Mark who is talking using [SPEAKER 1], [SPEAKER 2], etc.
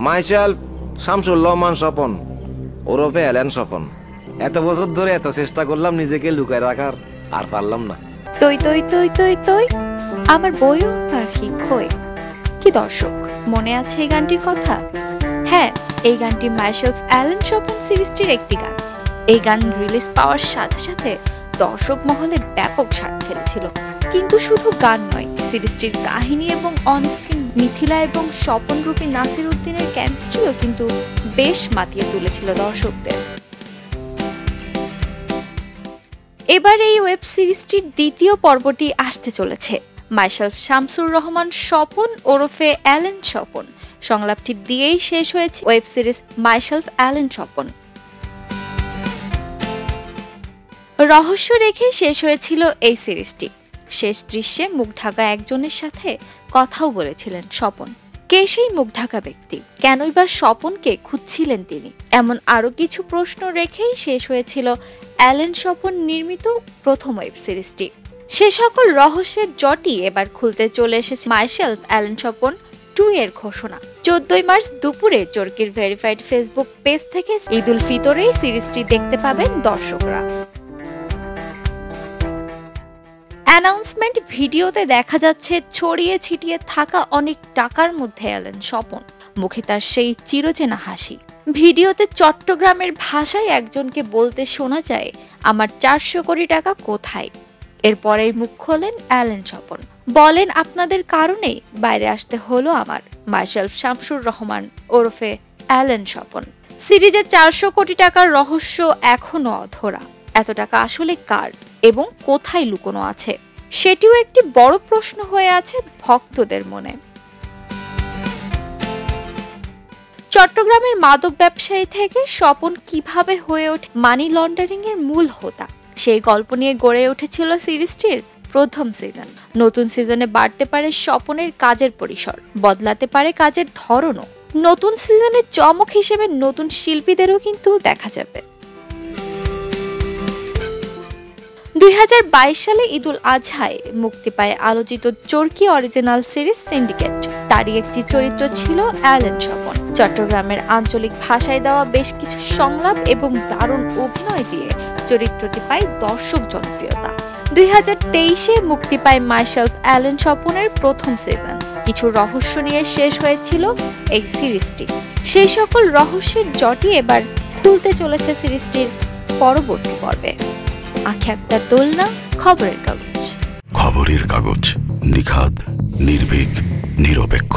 [SPEAKER 1] Myself Shamsur Rahman Swapan ওরফে এলেন স্বপন। এত বছর ধরে এত চেষ্টা করলাম নিজেকে লুকায় রাখার, আর পারলাম না।
[SPEAKER 2] তৈ তৈ তৈ তৈ তৈ আমার বইও পাখি খই। কি দর্শক, মনে আছে এই গানটির কথা? হ্যাঁ, এই গানটি মাইসেলফ এলেন স্বপন সিরিজটির একটি গান। এই গান রিলিজ পাওয়ার সাথে সাথে দর্শক মহলে ব্যাপক সাড়া ফেলেছিল। কিন্তু শুধু গান নয়, সিরিজটির কাহিনী এবং অনস্ক্রিন মিথিলা এবং স্বপন রূপী নাসির উদ্দিনের কেমিস্ট্রিও কিন্তু বেশ মাতিয়ে তুলেছিল দর্শকদের। এবার এই ওয়েব সিরিজটির দ্বিতীয় পর্বটি আসতে চলেছে। মাইসেলফ শামসুর রহমান স্বপন ওরফে এলেন স্বপন সংলাপটি দিয়েই শেষ হয়েছে ওয়েব সিরিজ মাইসেলফ এলেন স্বপন। রহস্য রেখে শেষ হয়েছিল এই সিরিজটি। শেষ দৃশ্যে মুখ ঢাকা একজনের সাথে কথাও বলেছিলেন স্বপন। কে সেই মুখ ঢাকা ব্যক্তি? কেনই বা স্বপনকে খুঁজছিলেন তিনি? এমন আরো কিছু প্রশ্ন রেখেই শেষ হয়েছিল এলেন স্বপন নির্মিত প্রথম ওয়েব সিরিজটি। সে সকল রহস্যের জটি এবার খুলতে চলে এসেছে মাইসেলফ এলেন স্বপন 2 এর ঘোষণা। 14 মার্চ দুপুরে চরকির ভেরিফাইড ফেসবুক পেজ থেকে ঈদ উল ফিতরে সিরিজটি দেখতে পাবেন দর্শকরা। অ্যানাউন্সমেন্ট ভিডিওতে দেখা যাচ্ছে ছড়িয়ে ছিটিয়ে থাকা অনেক টাকার মধ্যে এলেন স্বপন, মুখে তার সেই চিরচেনা হাসি। ভিডিওতে চট্টগ্রামের ভাষায় একজনকে বলতে শোনা যায়, আমার 400 কোটি টাকা কোথায়? এরপরেই মুখ খোলেন এলেন স্বপন, বলেন আপনাদের কারণেই বাইরে আসতে হলো আমার। মাইসেলফ শামসুর রহমান ওরফে এলেন স্বপন। সিরিজে 400 কোটি টাকার রহস্য এখনো অধরা। এত টাকা আসলে কার এবং কোথায় লুকোনো আছে, সেটিও একটি বড় প্রশ্ন হয়ে আছে ভক্তদের মনে। চট্টগ্রামের মাদক ব্যবসায়ী থেকে স্বপন কিভাবে হয়ে ওঠে মানি লন্ডারিং এর মূল হোতা, সেই গল্প নিয়ে গড়ে উঠেছিল সিরিজটির প্রথম সিজন। নতুন সিজনে বাড়তে পারে স্বপনের কাজের পরিসর, বদলাতে পারে কাজের ধরনও। নতুন সিজনে চমক হিসেবে নতুন শিল্পীদেরও কিন্তু দেখা যাবে। 2022 সালে ঈদ উল আজহায় মুক্তি পায় আলোচিত চরকি অরিজিনাল সিরিজ সিন্ডিকেট। তারই একটি চরিত্র ছিল এলেন স্বপন। চট্টগ্রামের আঞ্চলিক ভাষায় দেওয়া বেশ কিছু সংলাপ এবং দারুণ অভিনয় দিয়ে চরিত্রটি পায় দর্শক জনপ্রিয়তা। 2023-এ মুক্তি পায় মাইসেলফ এলেন স্বপনের প্রথম সিজন। কিছু রহস্য নিয়ে শেষ হয়েছিল এই সিরিজটি। সেই সকল রহস্যের জটি এবার খুলতে চলেছে সিরিজটির পরবর্তী পর্বে। আঁখি আক্তার দোলনা, খবরের কাগজ।
[SPEAKER 3] খবরের কাগজ, নিখাদ, নির্ভীক, নিরপেক্ষ।